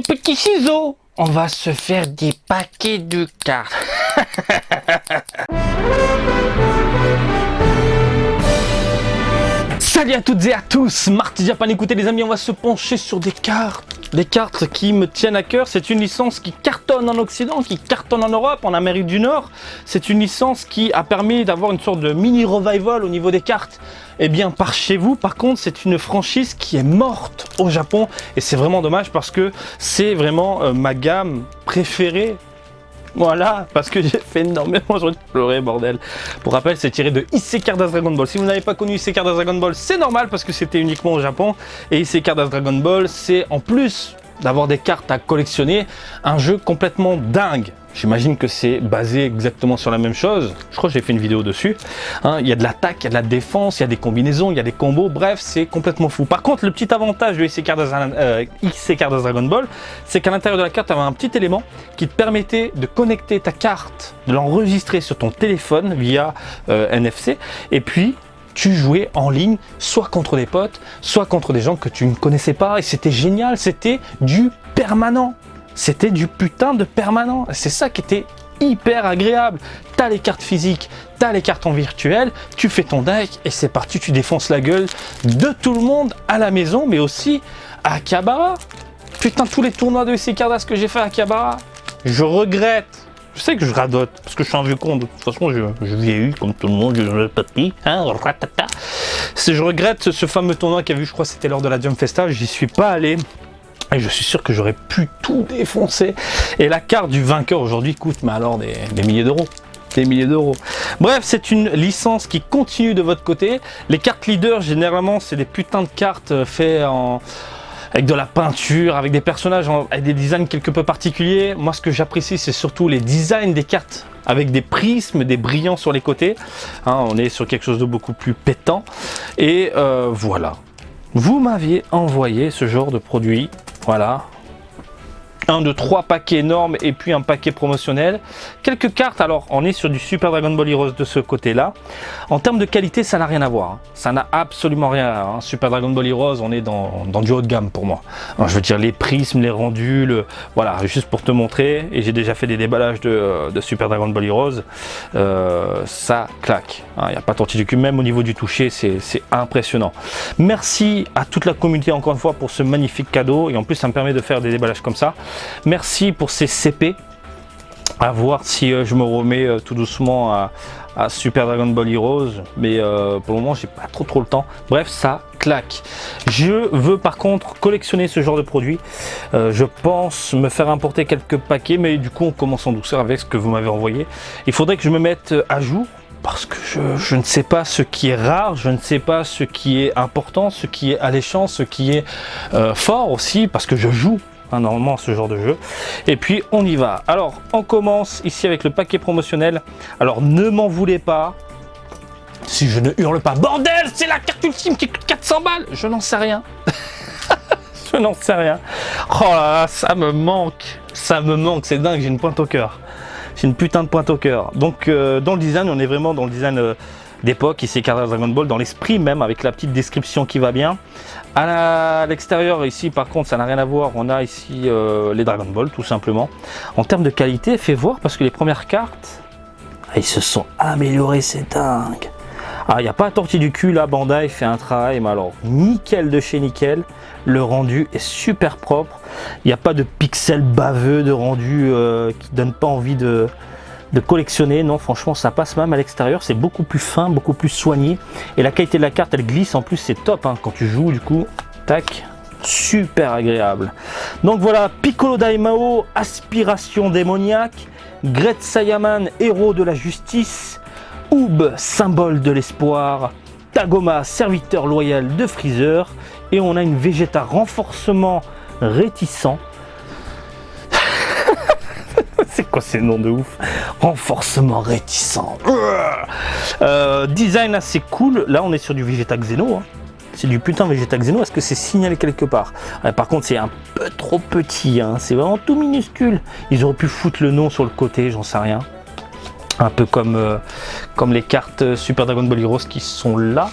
Petit ciseau, on va se faire des paquets de cartes. Salut à toutes et à tous, Marty Japan, écoutez les amis, on va se pencher sur des cartes. Des cartes qui me tiennent à cœur. C'est une licence qui cartonne en Occident, qui cartonne en Europe, en Amérique du Nord. C'est une licence qui a permis d'avoir une sorte de mini revival au niveau des cartes. Eh bien, par chez vous, par contre, c'est une franchise qui est morte au Japon. Et c'est vraiment dommage parce que c'est vraiment ma gamme préférée. Voilà, parce que j'ai fait énormément, j'ai pleuré, bordel. Pour rappel, c'est tiré de IC Cardas Dragon Ball. Si vous n'avez pas connu IC Cardas Dragon Ball, c'est normal parce que c'était uniquement au Japon. Et IC Cardas Dragon Ball, c'est en plus d'avoir des cartes à collectionner, un jeu complètement dingue. J'imagine que c'est basé exactement sur la même chose. Je crois que j'ai fait une vidéo dessus. Il y a de l'attaque, il y a de la défense, il y a des combinaisons, il y a des combos. Bref, c'est complètement fou. Par contre, le petit avantage de IC Cardas Dragon Ball, c'est qu'à l'intérieur de la carte, tu avais un petit élément qui te permettait de connecter ta carte, de l'enregistrer sur ton téléphone via NFC. Et puis, tu jouais en ligne, soit contre des potes, soit contre des gens que tu ne connaissais pas. Et c'était génial, c'était du permanent. C'était du putain de permanent. C'est ça qui était hyper agréable. T'as les cartes physiques, t'as les cartes en virtuel, tu fais ton deck et c'est parti, tu défonces la gueule de tout le monde à la maison, mais aussi à Akihabara. Putain, tous les tournois de IC Cardas que j'ai fait à Akihabara, je regrette. Je sais que je radote, parce que je suis un vieux con, de toute façon je vieillis comme tout le monde, je papy, hein, je regrette ce fameux tournoi qu'il y a eu, je crois que c'était lors de la Jump Festa, j'y suis pas allé. Et je suis sûr que j'aurais pu tout défoncer. Et la carte du vainqueur aujourd'hui coûte, mais alors des milliers d'euros. Des milliers d'euros. Bref, c'est une licence qui continue de votre côté. Les cartes leaders, généralement, c'est des putains de cartes faites avec de la peinture, avec des personnages, avec des designs quelque peu particuliers. Moi, ce que j'apprécie, c'est surtout les designs des cartes, avec des prismes, des brillants sur les côtés. On est sur quelque chose de beaucoup plus pétant. Et voilà. Vous m'aviez envoyé ce genre de produit. Voilà, 1 de 3 paquets énormes et puis un paquet promotionnel. Quelques cartes, alors on est sur du Super Dragon Ball Heroes de ce côté-là. En termes de qualité, ça n'a rien à voir. Ça n'a absolument rien à voir. Super Dragon Ball Heroes, on est dans du haut de gamme pour moi. Alors, je veux dire, les prismes, les rendus, voilà, juste pour te montrer. Et j'ai déjà fait des déballages de Super Dragon Ball Heroes. Ça claque. Il n'y a pas tortille du cul, même au niveau du toucher, c'est impressionnant. Merci à toute la communauté encore une fois pour ce magnifique cadeau. Et en plus, ça me permet de faire des déballages comme ça. Merci pour ces CP. À voir si je me remets tout doucement à Super Dragon Ball Heroes. Mais pour le moment, j'ai pas trop le temps. Bref, ça claque. Je veux par contre collectionner ce genre de produits. Je pense me faire importer quelques paquets. Mais du coup, on commence en douceur avec ce que vous m'avez envoyé. Il faudrait que je me mette à jour. Parce que je ne sais pas ce qui est rare, je ne sais pas ce qui est important, ce qui est alléchant, ce qui est fort aussi. Parce que je joue normalement ce genre de jeu. Et puis on y va. Alors on commence ici avec le paquet promotionnel. Alors ne m'en voulez pas si je ne hurle pas bordel, c'est la carte ultime qui coûte 400 balles. Je n'en sais rien. Je n'en sais rien. Oh là là, ça me manque, c'est dingue, j'ai une pointe au cœur. J'ai une putain de pointe au cœur. Donc dans le design, on est vraiment dans le design d'époque, ici Cardas Dragon Ball, dans l'esprit même, avec la petite description qui va bien. À l'extérieur, ici, par contre, ça n'a rien à voir. On a ici les Dragon Ball, tout simplement. En termes de qualité, fait voir, parce que les premières cartes, ils se sont améliorés, c'est dingue. Ah, il n'y a pas à tortiller du cul, là, Bandai fait un travail, mais alors, nickel de chez nickel. Le rendu est super propre. Il n'y a pas de pixels baveux, de rendu qui ne donne pas envie de collectionner. Non, franchement, ça passe même à l'extérieur. C'est beaucoup plus fin, beaucoup plus soigné. Et la qualité de la carte, elle glisse. En plus, c'est top quand tu joues, du coup. Tac. Super agréable. Donc voilà, Piccolo Daimao, aspiration démoniaque. Gret Saiyaman, héros de la justice. Oob, symbole de l'espoir. Tagoma, serviteur loyal de Freezer. Et on a une Vegeta renforcement réticent. C'est quoi ces noms de ouf? Renforcement réticent. Design assez cool. Là, on est sur du Vegeta Xeno. C'est du putain Vegeta Xeno. Est-ce que c'est signalé quelque part? Par contre, c'est un peu trop petit. C'est vraiment tout minuscule. Ils auraient pu foutre le nom sur le côté, j'en sais rien. Un peu comme les cartes Super Dragon Ball Heroes qui sont là.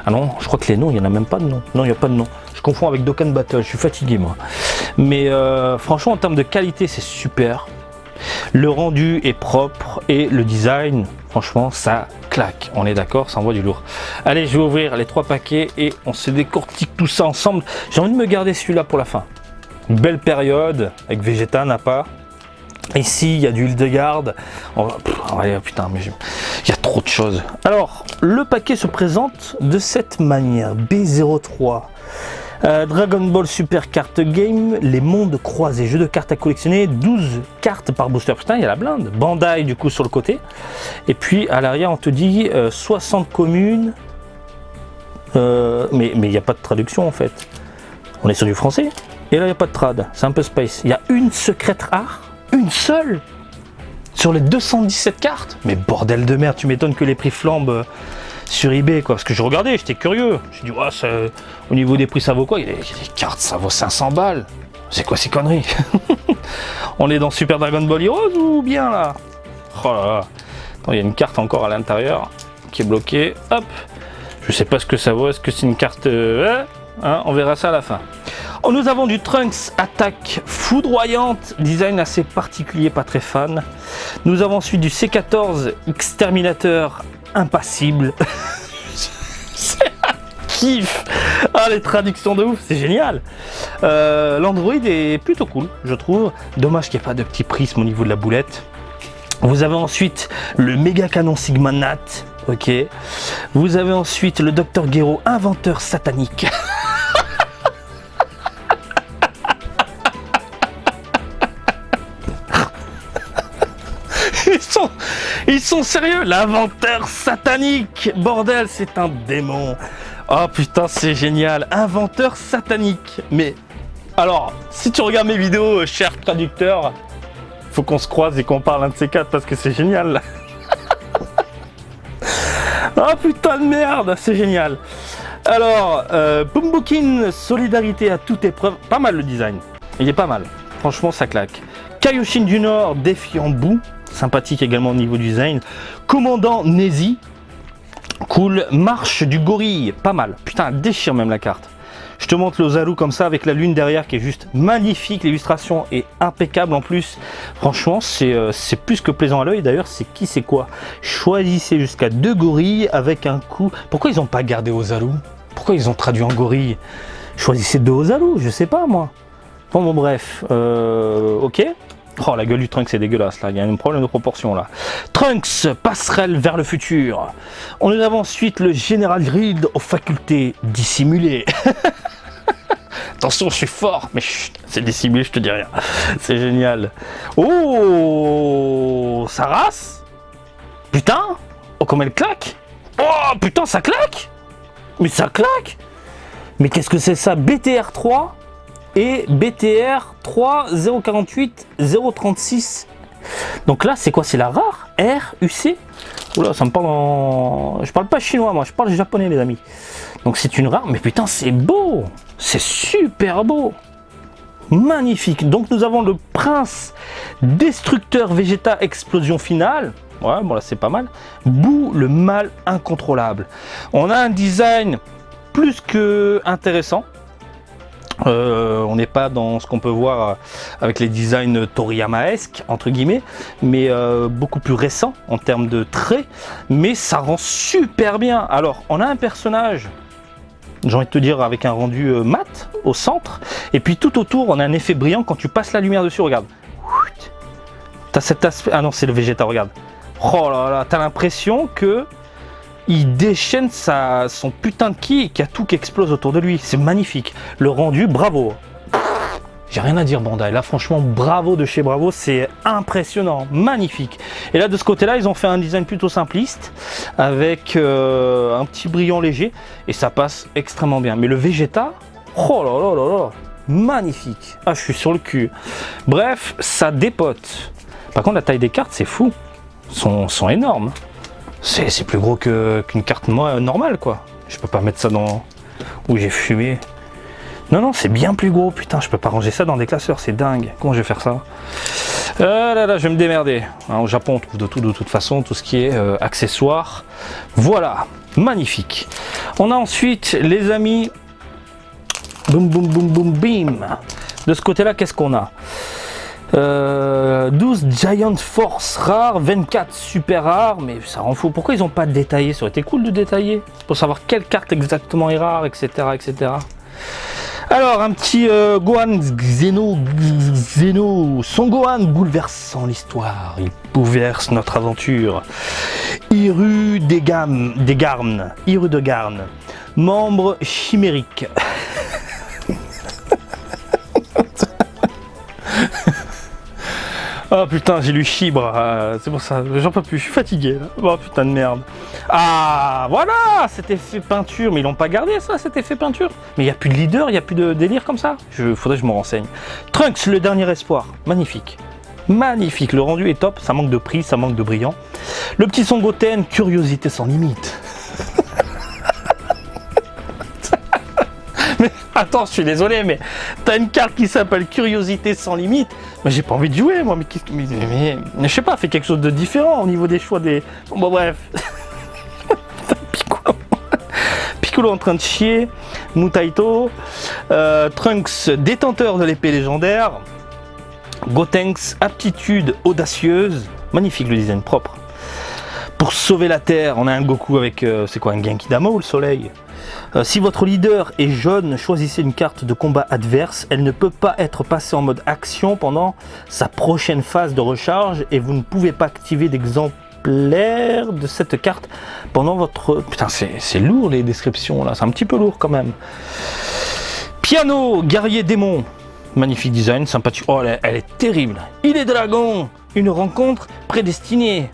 Ah non, je crois que les noms, il n'y en a même pas de nom. Non, il n'y a pas de nom. Je confonds avec Dokkan Battle, je suis fatigué moi. Mais franchement, en termes de qualité, c'est super. Le rendu est propre et le design, franchement, ça claque. On est d'accord, ça envoie du lourd. Allez, je vais ouvrir les 3 paquets et on se décortique tout ça ensemble. J'ai envie de me garder celui-là pour la fin. Une belle période avec Vegeta, Nappa. Ici, il y a du Hildegard. Putain, mais il y a trop de choses. Alors, le paquet se présente de cette manière. B03. Dragon Ball Super Card Game, les mondes croisés, jeu de cartes à collectionner, 12 cartes par booster. Putain, il y a la blinde. Bandai du coup sur le côté. Et puis à l'arrière, on te dit 60 communes. Mais il n'y a pas de traduction en fait. On est sur du français. Et là, il n'y a pas de trad. C'est un peu space. Il y a une secrète rare. Une seule sur les 217 cartes. Mais bordel de merde, tu m'étonnes que les prix flambent sur eBay quoi, parce que je regardais, j'étais curieux. Je me suis dit, au niveau des prix, ça vaut quoi? Il y a des cartes, ça vaut 500 balles. C'est quoi ces conneries? On est dans Super Dragon Ball Heroes ou bien là? Oh là là. Attends, il y a une carte encore à l'intérieur qui est bloquée. Hop. Je sais pas ce que ça vaut. Est-ce que c'est une carte on verra ça à la fin. Oh, nous avons du Trunks attaque foudroyante, design assez particulier, pas très fan. Nous avons ensuite du C14 exterminateur impassible. C'est un kiff. Ah, les traductions de ouf, c'est génial. L'Android est plutôt cool, je trouve. Dommage qu'il n'y ait pas de petit prisme au niveau de la boulette. Vous avez ensuite le méga canon Sigma Nat. Ok. Vous avez ensuite le Dr Gero, inventeur satanique. Ils sont sérieux, l'inventeur satanique. Bordel, c'est un démon. Oh putain, c'est génial. Inventeur satanique. Mais alors, si tu regardes mes vidéos, cher traducteur, faut qu'on se croise et qu'on parle un de ces quatre parce que c'est génial. Oh putain de merde, c'est génial. Alors, Bumbukin, solidarité à toute épreuve. Pas mal le design. Il est pas mal. Franchement, ça claque. Kaioshin du Nord, défiant Boo. Sympathique également au niveau du design. Commandant Nézi. Cool. Marche du gorille. Pas mal. Putain, elle déchire même la carte. Je te montre le Zaru comme ça avec la lune derrière qui est juste magnifique. L'illustration est impeccable en plus. Franchement, c'est plus que plaisant à l'œil. D'ailleurs, c'est quoi? Choisissez jusqu'à 2 gorilles avec un coup. Pourquoi ils n'ont pas gardé Ozaru? Pourquoi ils ont traduit en gorille? Choisissez 2 Ozaru, je sais pas moi. Bon, bref. Ok. Oh, la gueule du Trunks c'est dégueulasse là, il y a un problème de proportion là. Trunks, passerelle vers le futur. On a ensuite le Général Grid aux facultés dissimulées. Attention, je suis fort, mais c'est dissimulé, je te dis rien. C'est génial. Oh, ça race. Putain, oh comme elle claque. Oh putain, ça claque. Mais ça claque. Mais qu'est-ce que c'est ça? BTR 3 et BTR 3 048 036. Donc là, c'est quoi? C'est la rare R, UC. Oula, ça me parle en... Je parle pas chinois, moi, je parle japonais, les amis. Donc c'est une rare, mais putain, c'est beau. C'est super beau. Magnifique. Donc nous avons le Prince Destructeur Vegeta Explosion Finale. Ouais, bon là, c'est pas mal. Boo, le mal incontrôlable. On a un design plus que intéressant. On n'est pas dans ce qu'on peut voir avec les designs Toriyama-esque entre guillemets, mais beaucoup plus récent en termes de traits, mais ça rend super bien. Alors on a un personnage, j'ai envie de te dire, avec un rendu mat au centre, et puis tout autour on a un effet brillant quand tu passes la lumière dessus. Regarde, t'as cet aspect. Ah non, c'est le Vegeta, regarde. Oh là là, t'as l'impression que il déchaîne son putain de ki et qu'il y a tout qui explose autour de lui. C'est magnifique. Le rendu, bravo. J'ai rien à dire, Bandai. Là, franchement, bravo de chez Bravo. C'est impressionnant. Magnifique. Et là, de ce côté-là, ils ont fait un design plutôt simpliste avec un petit brillant léger. Et ça passe extrêmement bien. Mais le Vegeta, oh là là là là. Magnifique. Ah, je suis sur le cul. Bref, ça dépote. Par contre, la taille des cartes, c'est fou. Sont énormes. C'est plus gros qu'une carte normale quoi. Je peux pas mettre ça dans où j'ai fumé. Non non, c'est bien plus gros. Putain, je peux pas ranger ça dans des classeurs, c'est dingue. Comment je vais faire ça? Là, je vais me démerder. Hein, au Japon, on trouve de tout de toute façon, tout ce qui est accessoires. Voilà. Magnifique. On a ensuite, les amis, boum boum boum boum bim. De ce côté-là, qu'est-ce qu'on a 12 Giant Force rare, 24 super rare, mais ça rend fou. Pourquoi ils n'ont pas détaillé? Ça aurait été cool de détailler pour savoir quelle carte exactement est rare, etc. etc. Alors, un petit Gohan Xeno, son Gohan bouleversant l'histoire, il bouleverse notre aventure. Hiru des Garnes, Hiru de Garnes, membre chimérique. Oh putain, j'ai lu Chibre, c'est pour ça, j'en peux plus, je suis fatigué là. Oh putain de merde. Ah voilà, cet effet peinture, mais ils l'ont pas gardé ça, cet effet peinture. Mais il n'y a plus de leader, il n'y a plus de délire comme ça. Faudrait que je me renseigne. Trunks, le dernier espoir, magnifique. Magnifique, le rendu est top, ça manque de prise, ça manque de brillant. Le petit Son Goten, curiosité sans limite. Mais attends, je suis désolé, mais t'as une carte qui s'appelle Curiosité sans limite. Mais j'ai pas envie de jouer, moi. Mais je sais pas, fais quelque chose de différent au niveau des choix des. Bon, bref. Piccolo. Piccolo en train de chier. Mutaito. Trunks, détenteur de l'épée légendaire. Gotenks, aptitude audacieuse. Magnifique le design propre. Pour sauver la Terre, on a un Goku avec. C'est quoi, un Genki Dama ou le soleil? Si votre leader est jaune, choisissez une carte de combat adverse. Elle ne peut pas être passée en mode action pendant sa prochaine phase de recharge et vous ne pouvez pas activer d'exemplaire de cette carte pendant votre... Putain, c'est lourd les descriptions là, c'est un petit peu lourd quand même. Piano, guerrier démon. Magnifique design, sympathique. Oh, elle est terrible. Il est dragon, une rencontre prédestinée.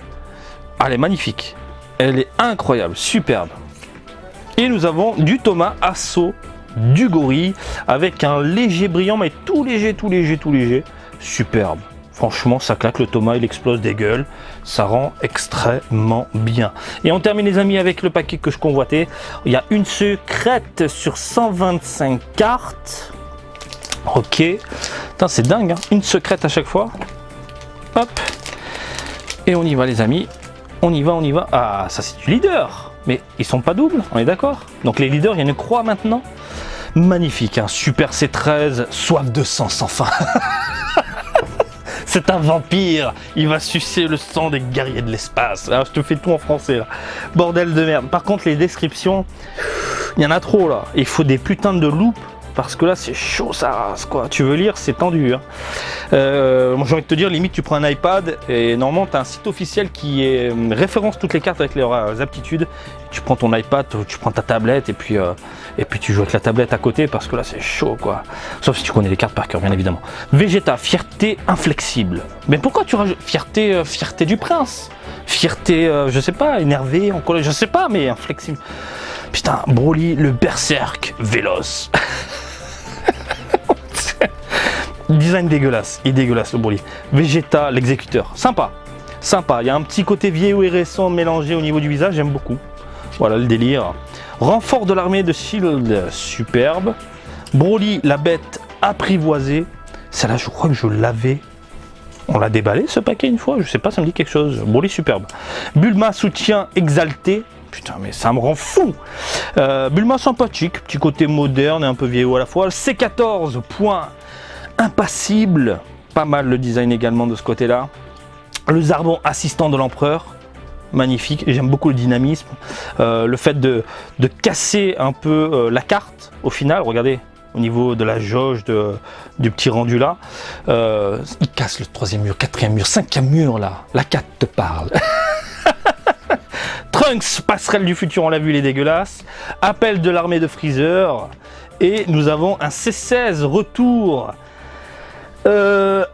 Elle est magnifique. Elle est incroyable, superbe. Et nous avons du Thomas Assaut du gorille avec un léger brillant, mais tout léger, tout léger, tout léger. Superbe. Franchement, ça claque, le Thomas, il explose des gueules. Ça rend extrêmement bien. Et on termine les amis avec le paquet que je convoitais. Il y a une secrète sur 125 cartes. Ok. Putain, c'est dingue, hein. Une secrète à chaque fois. Hop. Et on y va les amis. On y va, on y va. Ah, ça c'est du leader. Mais ils sont pas doubles, on est d'accord. Donc les leaders, il y a une croix maintenant. Magnifique, hein. Super C13, soif de sang sans fin. C'est un vampire, il va sucer le sang des guerriers de l'espace. Alors je te fais tout en français là. Bordel de merde. Par contre les descriptions, il y en a trop là. Il faut des putains de loupes. Parce que là c'est chaud ça race quoi, tu veux lire c'est tendu hein. Moi j'ai envie de te dire limite tu prends un iPad et normalement tu as un site officiel qui référence toutes les cartes avec leurs aptitudes. Tu prends ton iPad, tu prends ta tablette et puis tu joues avec la tablette à côté parce que là c'est chaud quoi. Sauf si tu connais les cartes par cœur bien évidemment. Vegeta, fierté inflexible. Mais pourquoi tu rajoutes fierté du prince? Fierté je sais pas, énervé, en colère, je sais pas mais inflexible. Putain, Broly, le berserk véloce. Design dégueulasse, il est dégueulasse le Broly. Vegeta, l'exécuteur, sympa, sympa. Il y a un petit côté vieillot et récent mélangé au niveau du visage, j'aime beaucoup. Voilà le délire. Renfort de l'armée de Shield, superbe. Broly, la bête apprivoisée. Celle-là, je crois que je l'avais. On l'a déballé ce paquet une fois, je sais pas, ça me dit quelque chose. Broly, superbe. Bulma, soutien exalté. Putain, mais ça me rend fou. Bulma sympathique, petit côté moderne et un peu vieillot à la fois. C14, point impassible. Pas mal le design également de ce côté-là. Le Zarbon, assistant de l'empereur. Magnifique, et j'aime beaucoup le dynamisme. Le fait de casser un peu la carte au final, regardez. Au niveau de la jauge du petit rendu là, il casse le 3e mur, 4e mur, 5e mur là. La 4 te parle. Trunks, passerelle du futur, on l'a vu, il est dégueulasse. Appel de l'armée de Freezer. Et nous avons un C16 retour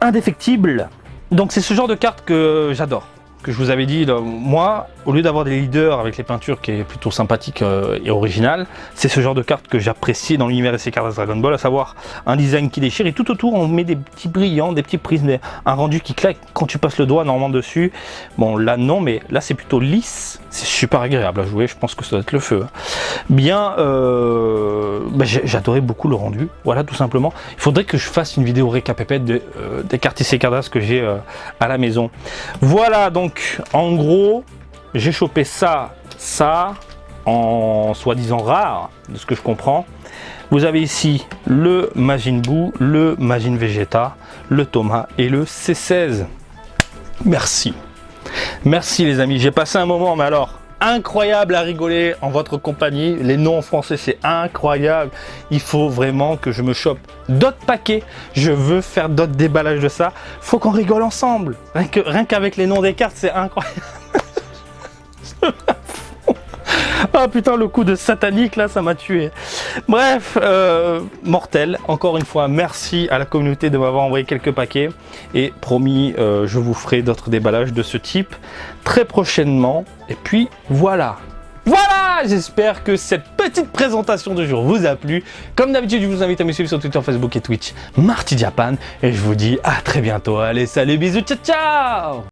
indéfectible. Donc c'est ce genre de carte que j'adore. Que je vous avais dit, là, moi, au lieu d'avoir des leaders avec les peintures qui est plutôt sympathique et original, c'est ce genre de carte que j'apprécie dans l'univers SC Cardass Dragon Ball, à savoir un design qui déchire et tout autour on met des petits brillants, des petits prismes, un rendu qui claque quand tu passes le doigt normalement dessus. Bon là non, mais là c'est plutôt lisse, c'est super agréable à jouer, je pense que ça doit être le feu. Bien, j'adorais beaucoup le rendu, voilà tout simplement. Il faudrait que je fasse une vidéo récapépète des cartes SC Cardass que j'ai à la maison. Voilà donc en gros, j'ai chopé ça, en soi-disant rare, de ce que je comprends. Vous avez ici le Majin Buu, le Majin Vegeta, le Thomas et le C16. Merci. Merci les amis, j'ai passé un moment, mais alors, incroyable à rigoler en votre compagnie. Les noms en français, c'est incroyable. Il faut vraiment que je me chope d'autres paquets. Je veux faire d'autres déballages de ça. Faut qu'on rigole ensemble. Rien qu'avec les noms des cartes, c'est incroyable. Ah putain, le coup de satanique là, ça m'a tué. Bref, mortel. Encore une fois, merci à la communauté de m'avoir envoyé quelques paquets. Et promis, je vous ferai d'autres déballages de ce type très prochainement. Et puis voilà. Voilà, j'espère que cette petite présentation de jour vous a plu. Comme d'habitude, je vous invite à me suivre sur Twitter, Facebook et Twitch, Marty Japan. Et je vous dis à très bientôt. Allez, salut, bisous, ciao, ciao!